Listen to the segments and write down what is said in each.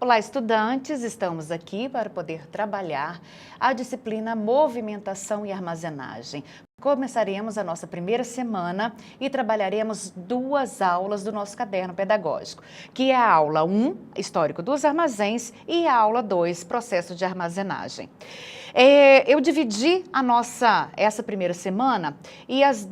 Olá, estudantes! Estamos aqui para poder trabalhar a disciplina Movimentação e Armazenagem. Começaremos a nossa primeira semana e trabalharemos duas aulas do nosso caderno pedagógico, que é a aula 1, Histórico dos Armazéns, e a aula 2, Processo de Armazenagem. Eu dividi essa primeira semana e os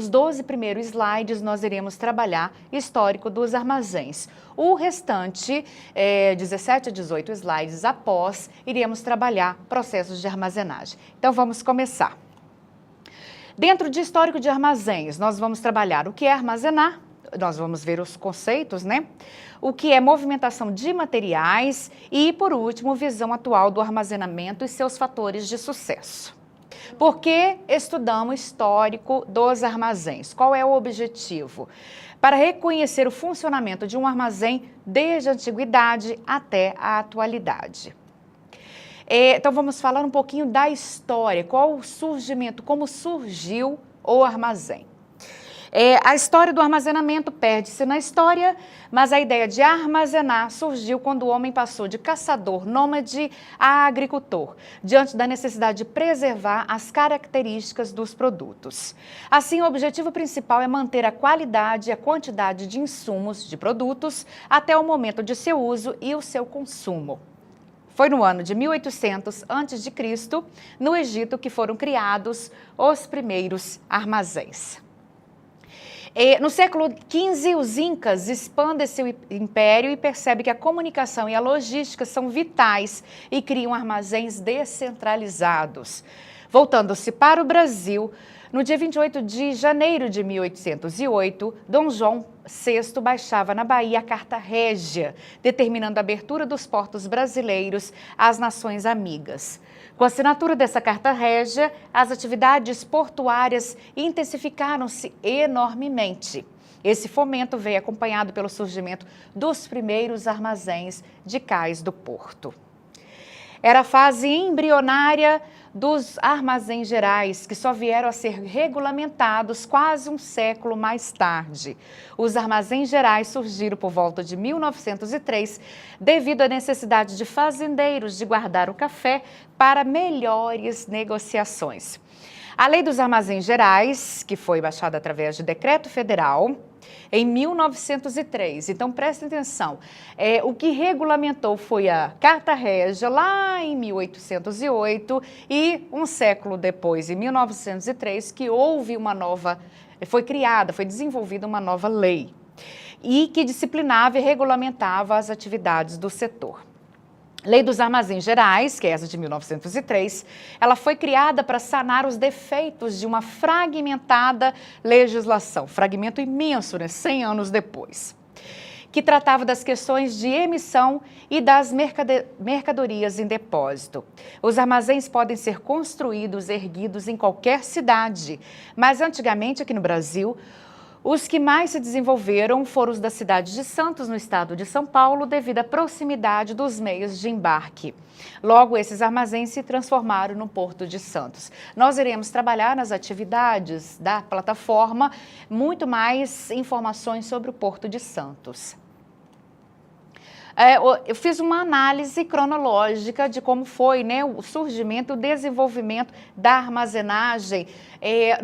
12 primeiros slides nós iremos trabalhar Histórico dos Armazéns. O restante, 17 a 18 slides após, iremos trabalhar processos de armazenagem. Então vamos começar. Dentro de Histórico de Armazéns, nós vamos trabalhar o que é armazenar, nós vamos ver os conceitos, né? O que é movimentação de materiais e, por último, visão atual do armazenamento e seus fatores de sucesso. Por que estudamos Histórico dos Armazéns? Qual é o objetivo? Para reconhecer o funcionamento de um armazém desde a antiguidade até a atualidade. Então vamos falar um pouquinho da história, qual o surgimento, como surgiu o armazém. A história do armazenamento perde-se na história, mas a ideia de armazenar surgiu quando o homem passou de caçador nômade a agricultor, diante da necessidade de preservar as características dos produtos. Assim, o objetivo principal é manter a qualidade e a quantidade de insumos de produtos até o momento de seu uso e o seu consumo. Foi no ano de 1800 a.C., no Egito, que foram criados os primeiros armazéns. No século XV, os Incas expandem seu império e percebem que a comunicação e a logística são vitais e criam armazéns descentralizados. Voltando-se para o Brasil, no dia 28 de janeiro de 1808, Dom João VI baixava na Bahia a Carta Régia, determinando a abertura dos portos brasileiros às nações amigas. Com a assinatura dessa Carta Régia, as atividades portuárias intensificaram-se enormemente. Esse fomento veio acompanhado pelo surgimento dos primeiros armazéns de cais do porto. Era a fase embrionária dos armazéns gerais, que só vieram a ser regulamentados quase um século mais tarde. Os armazéns gerais surgiram por volta de 1903, devido à necessidade de fazendeiros de guardar o café para melhores negociações. A Lei dos Armazéns Gerais, que foi baixada através de decreto federal, em 1903. Então, prestem atenção, o que regulamentou foi a Carta Régia, lá em 1808, e um século depois, em 1903, que foi desenvolvida uma nova lei, e que disciplinava e regulamentava as atividades do setor. Lei dos Armazéns Gerais, que é essa de 1903, ela foi criada para sanar os defeitos de uma fragmentada legislação, fragmento imenso, né, 100 anos depois, que tratava das questões de emissão e das mercadorias em depósito. Os armazéns podem ser construídos, erguidos em qualquer cidade, mas antigamente aqui no Brasil, os que mais se desenvolveram foram os da cidade de Santos, no estado de São Paulo, devido à proximidade dos meios de embarque. Logo, esses armazéns se transformaram no Porto de Santos. Nós iremos trabalhar nas atividades da plataforma muito mais informações sobre o Porto de Santos. Eu fiz uma análise cronológica de como foi, né, o surgimento e o desenvolvimento da armazenagem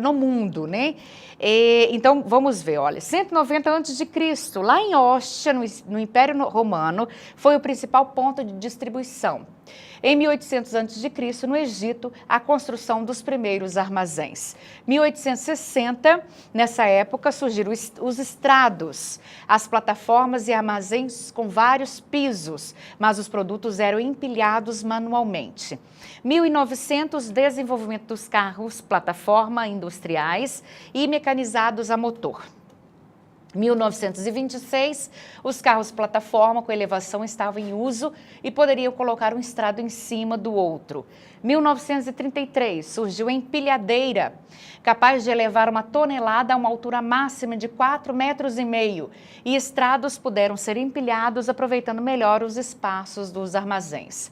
no mundo, né? Então, vamos ver, olha, 190 a.C., lá em Ostia, no Império Romano, foi o principal ponto de distribuição. Em 1800 a.C., no Egito, a construção dos primeiros armazéns. 1860, nessa época, surgiram os estrados, as plataformas e armazéns com vários pisos, mas os produtos eram empilhados manualmente. 1900, desenvolvimento dos carros plataforma industriais e mecanizados a motor. 1926, os carros plataforma com elevação estavam em uso e poderiam colocar um estrado em cima do outro. 1933, surgiu a empilhadeira, capaz de elevar uma tonelada a uma altura máxima de 4,5 metros, e estrados puderam ser empilhados aproveitando melhor os espaços dos armazéns.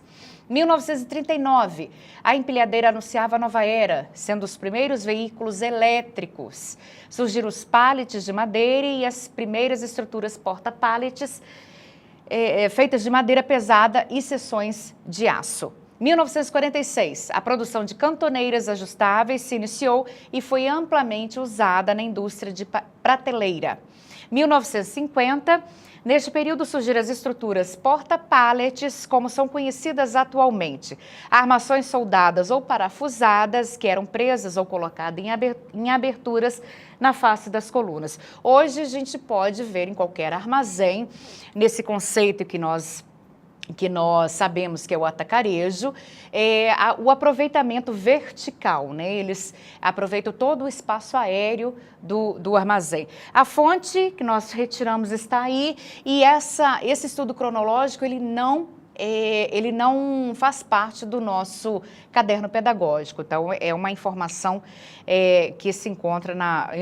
1939, a empilhadeira anunciava a nova era, sendo os primeiros veículos elétricos. Surgiram os pallets de madeira e as primeiras estruturas porta-pallets feitas de madeira pesada e seções de aço. 1946, a produção de cantoneiras ajustáveis se iniciou e foi amplamente usada na indústria de prateleira. 1950, neste período surgiram as estruturas porta-pallets, como são conhecidas atualmente. Armações soldadas ou parafusadas, que eram presas ou colocadas em aberturas na face das colunas. Hoje a gente pode ver em qualquer armazém, nesse conceito que nós sabemos que é o atacarejo, o aproveitamento vertical, né? Eles aproveitam todo o espaço aéreo do armazém. A fonte que nós retiramos está aí, e esse estudo cronológico, ele não faz parte do nosso caderno pedagógico, então é uma informação que se encontra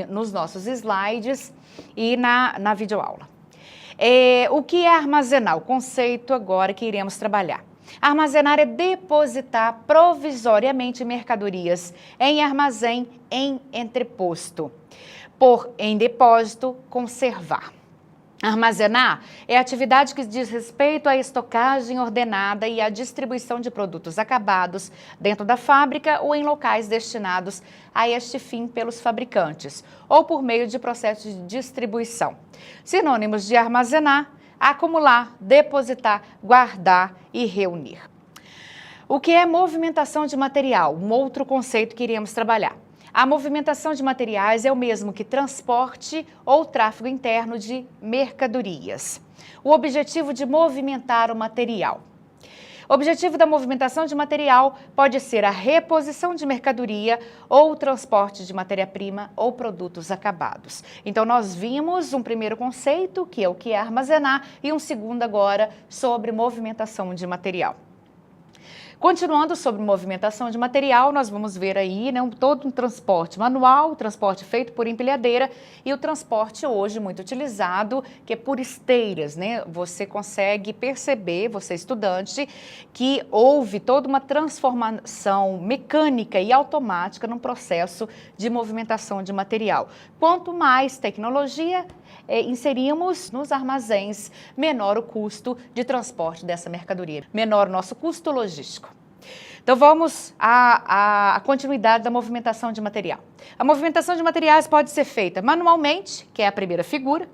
nos nossos slides e na videoaula. O que é armazenar? O conceito agora que iremos trabalhar. Armazenar é depositar provisoriamente mercadorias em armazém em entreposto. Pôr em depósito, conservar. Armazenar é a atividade que diz respeito à estocagem ordenada e à distribuição de produtos acabados dentro da fábrica ou em locais destinados a este fim pelos fabricantes, ou por meio de processos de distribuição. Sinônimos de armazenar: acumular, depositar, guardar e reunir. O que é movimentação de material? Um outro conceito que iremos trabalhar. A movimentação de materiais é o mesmo que transporte ou tráfego interno de mercadorias. O objetivo de movimentar o material. O objetivo da movimentação de material pode ser a reposição de mercadoria ou o transporte de matéria-prima ou produtos acabados. Então, nós vimos um primeiro conceito, que é o que é armazenar, e um segundo agora sobre movimentação de material. Continuando sobre movimentação de material, nós vamos ver aí, né, todo um transporte manual, o transporte feito por empilhadeira e o transporte hoje muito utilizado, que é por esteiras, né? Você consegue perceber, você estudante, que houve toda uma transformação mecânica e automática no processo de movimentação de material. Quanto mais tecnologia inserimos nos armazéns, menor o custo de transporte dessa mercadoria, menor o nosso custo logístico. Então vamos à continuidade da movimentação de material. A movimentação de materiais pode ser feita manualmente, que é a primeira figura,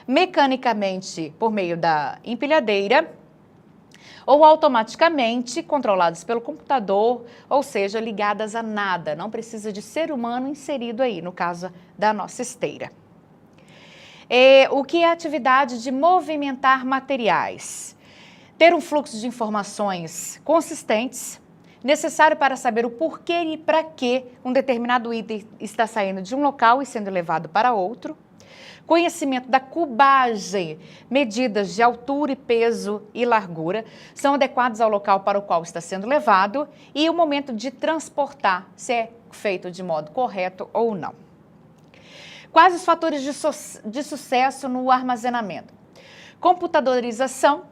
mecanicamente por meio da empilhadeira, ou automaticamente controlados pelo computador, ou seja, ligadas a nada, não precisa de ser humano inserido aí, no caso da nossa esteira. O que é a atividade de movimentar materiais? Ter um fluxo de informações consistentes, necessário para saber o porquê e para que um determinado item está saindo de um local e sendo levado para outro. Conhecimento da cubagem, medidas de altura e peso e largura são adequados ao local para o qual está sendo levado, e o momento de transportar, se é feito de modo correto ou não. Quais os fatores de sucesso no armazenamento? Computadorização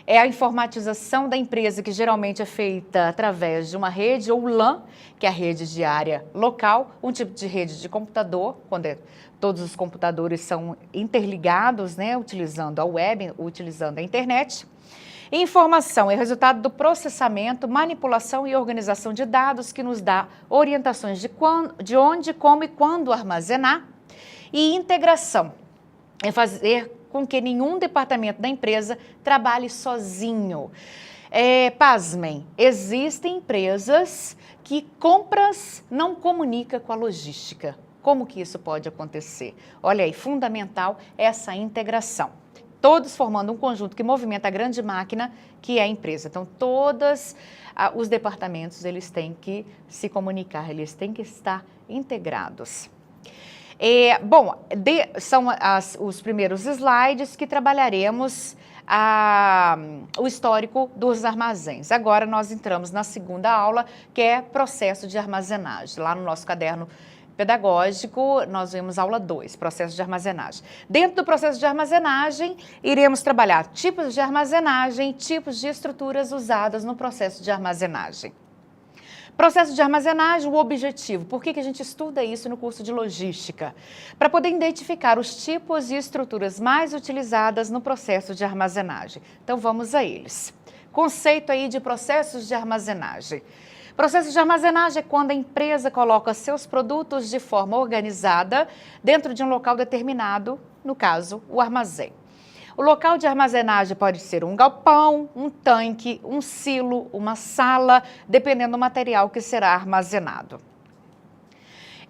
é a informatização da empresa, que geralmente é feita através de uma rede ou LAN, que é a rede de área local, um tipo de rede de computador, quando todos os computadores são interligados, né, utilizando a web, utilizando a internet. Informação é resultado do processamento, manipulação e organização de dados, que nos dá orientações de onde, como e quando armazenar. E integração é fazer com que nenhum departamento da empresa trabalhe sozinho. Pasmem, existem empresas que compras não comunicam com a logística. Como que isso pode acontecer? Olha aí, fundamental essa integração. Todos formando um conjunto que movimenta a grande máquina que é a empresa. Então, todos os departamentos, eles têm que se comunicar, eles têm que estar integrados. São os primeiros slides que trabalharemos o histórico dos armazéns. Agora nós entramos na segunda aula, que é processo de armazenagem. Lá no nosso caderno pedagógico, nós vemos aula 2, processo de armazenagem. Dentro do processo de armazenagem, iremos trabalhar tipos de armazenagem, tipos de estruturas usadas no processo de armazenagem. Processo de armazenagem, o objetivo. Por que a gente estuda isso no curso de logística? Para poder identificar os tipos e estruturas mais utilizadas no processo de armazenagem. Então vamos a eles. Conceito aí de processos de armazenagem. Processo de armazenagem é quando a empresa coloca seus produtos de forma organizada dentro de um local determinado, no caso, o armazém. O local de armazenagem pode ser um galpão, um tanque, um silo, uma sala, dependendo do material que será armazenado.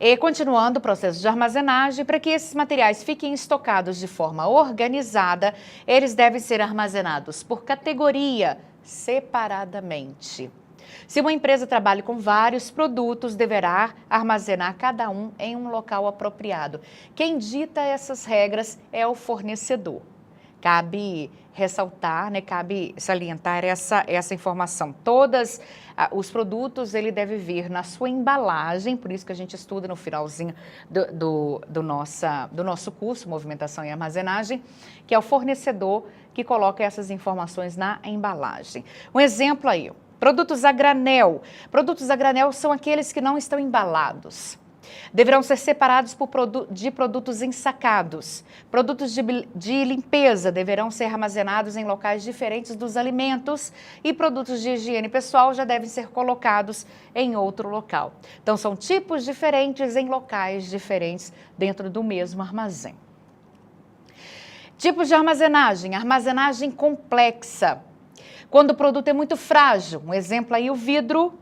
E continuando o processo de armazenagem, para que esses materiais fiquem estocados de forma organizada, eles devem ser armazenados por categoria, separadamente. Se uma empresa trabalha com vários produtos, deverá armazenar cada um em um local apropriado. Quem dita essas regras é o fornecedor. Cabe ressaltar, cabe salientar essa informação. Todos os produtos, ele deve vir na sua embalagem, por isso que a gente estuda no finalzinho do nosso curso, Movimentação e Armazenagem, que é o fornecedor que coloca essas informações na embalagem. Um exemplo aí, produtos a granel. Produtos a granel são aqueles que não estão embalados. Deverão ser separados de produtos ensacados. Produtos de limpeza deverão ser armazenados em locais diferentes dos alimentos e produtos de higiene pessoal já devem ser colocados em outro local. Então, são tipos diferentes em locais diferentes dentro do mesmo armazém. Tipos de armazenagem. Armazenagem complexa. Quando o produto é muito frágil, um exemplo aí o vidro,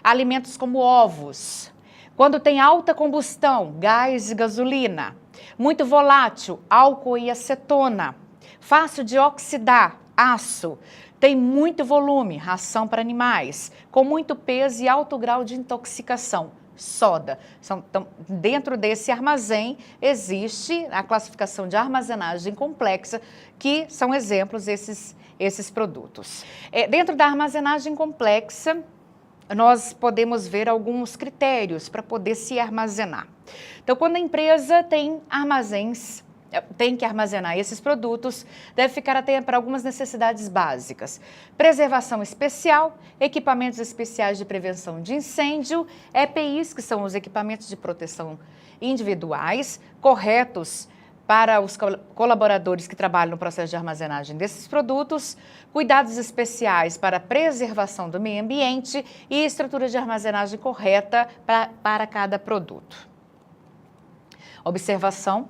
alimentos como ovos. Quando tem alta combustão, gás e gasolina. Muito volátil, álcool e acetona. Fácil de oxidar, aço. Tem muito volume, ração para animais. Com muito peso e alto grau de intoxicação, soda. Então, dentro desse armazém existe a classificação de armazenagem complexa, que são exemplos esses produtos. Dentro da armazenagem complexa, nós podemos ver alguns critérios para poder se armazenar. Então, quando a empresa tem que armazenar esses produtos, deve ficar atenta para algumas necessidades básicas. Preservação especial, equipamentos especiais de prevenção de incêndio, EPIs, que são os equipamentos de proteção individuais, corretos para os colaboradores que trabalham no processo de armazenagem desses produtos, cuidados especiais para a preservação do meio ambiente e estrutura de armazenagem correta para cada produto. Observação,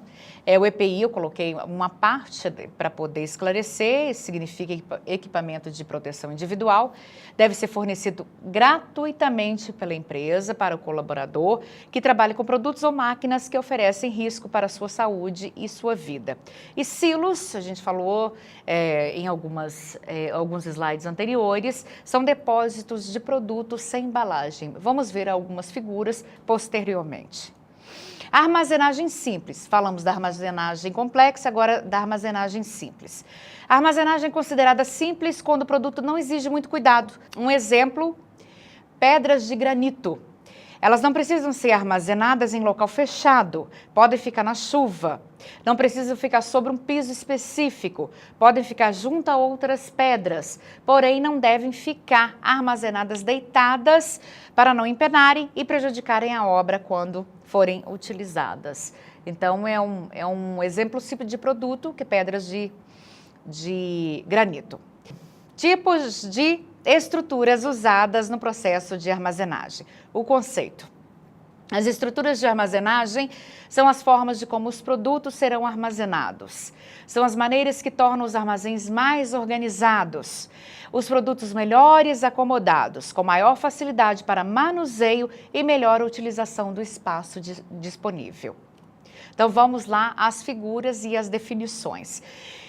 o EPI, eu coloquei uma parte para poder esclarecer, significa equipamento de proteção individual, deve ser fornecido gratuitamente pela empresa para o colaborador que trabalha com produtos ou máquinas que oferecem risco para a sua saúde e sua vida. E silos, a gente falou em alguns slides anteriores, são depósitos de produtos sem embalagem. Vamos ver algumas figuras posteriormente. Armazenagem simples. Falamos da armazenagem complexa, agora da armazenagem simples. A armazenagem é considerada simples quando o produto não exige muito cuidado. Um exemplo, pedras de granito. Elas não precisam ser armazenadas em local fechado, podem ficar na chuva. Não precisam ficar sobre um piso específico, podem ficar junto a outras pedras, porém não devem ficar armazenadas deitadas para não empenarem e prejudicarem a obra quando forem utilizadas. Então, é um exemplo simples de produto, que é pedras de granito. Tipos de estruturas usadas no processo de armazenagem. O conceito. As estruturas de armazenagem são as formas de como os produtos serão armazenados. São as maneiras que tornam os armazéns mais organizados, os produtos melhores acomodados, com maior facilidade para manuseio e melhor utilização do espaço disponível. Então, vamos lá às figuras e às definições.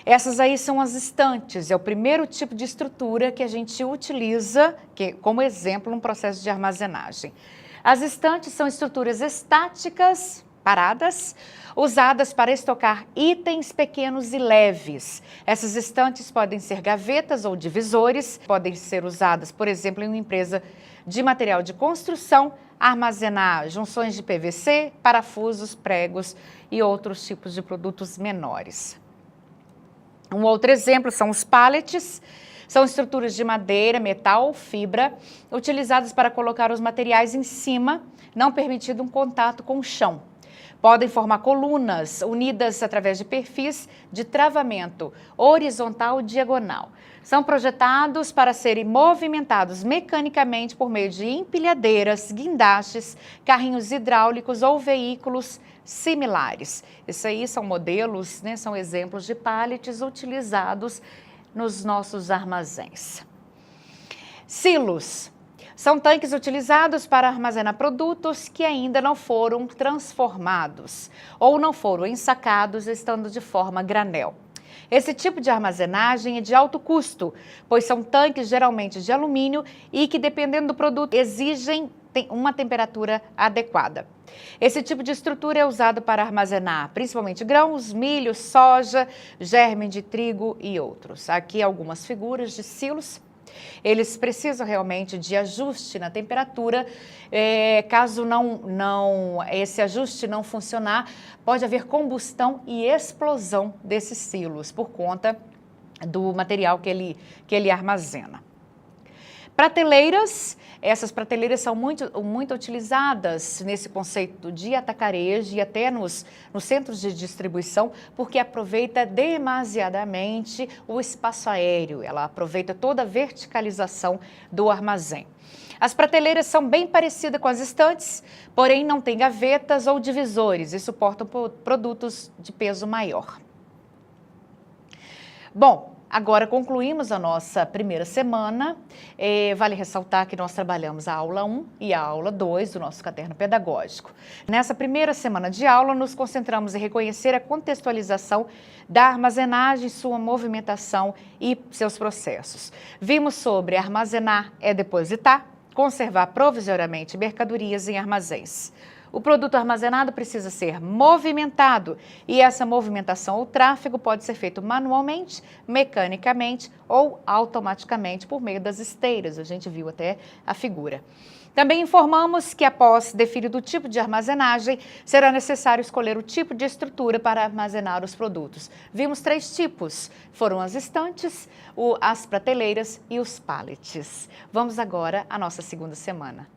Essas aí são as estantes, é o primeiro tipo de estrutura que a gente utiliza como exemplo no processo de armazenagem. As estantes são estruturas estáticas, paradas, usadas para estocar itens pequenos e leves. Essas estantes podem ser gavetas ou divisores, podem ser usadas, por exemplo, em uma empresa de material de construção, armazenar junções de PVC, parafusos, pregos e outros tipos de produtos menores. Um outro exemplo são os pallets. São estruturas de madeira, metal ou fibra, utilizadas para colocar os materiais em cima, não permitindo um contato com o chão. Podem formar colunas unidas através de perfis de travamento horizontal ou diagonal. São projetados para serem movimentados mecanicamente por meio de empilhadeiras, guindastes, carrinhos hidráulicos ou veículos similares. Isso aí são modelos, né, são exemplos de pallets utilizados nos nossos armazéns. Silos. São tanques utilizados para armazenar produtos que ainda não foram transformados ou não foram ensacados, estando de forma granel. Esse tipo de armazenagem é de alto custo, pois são tanques geralmente de alumínio e que, dependendo do produto, exigem uma temperatura adequada. Esse tipo de estrutura é usado para armazenar principalmente grãos, milho, soja, germe de trigo e outros. Aqui algumas figuras de silos. Eles precisam realmente de ajuste na temperatura. Caso esse ajuste não funcionar, pode haver combustão e explosão desses silos por conta do material que ele armazena. Prateleiras, essas prateleiras são muito utilizadas nesse conceito de atacarejo e até nos centros de distribuição, porque aproveita demasiadamente o espaço aéreo, ela aproveita toda a verticalização do armazém. As prateleiras são bem parecidas com as estantes, porém não têm gavetas ou divisores e suportam produtos de peso maior. Bom, agora concluímos a nossa primeira semana. Vale ressaltar que nós trabalhamos a aula 1 e a aula 2 do nosso caderno pedagógico. Nessa primeira semana de aula, nos concentramos em reconhecer a contextualização da armazenagem, sua movimentação e seus processos. Vimos sobre armazenar é depositar, conservar provisoriamente mercadorias em armazéns. O produto armazenado precisa ser movimentado e essa movimentação ou tráfego pode ser feito manualmente, mecanicamente ou automaticamente por meio das esteiras. A gente viu até a figura. Também informamos que após definido o tipo de armazenagem, será necessário escolher o tipo de estrutura para armazenar os produtos. Vimos 3 tipos, foram as estantes, as prateleiras e os pallets. Vamos agora à nossa segunda semana.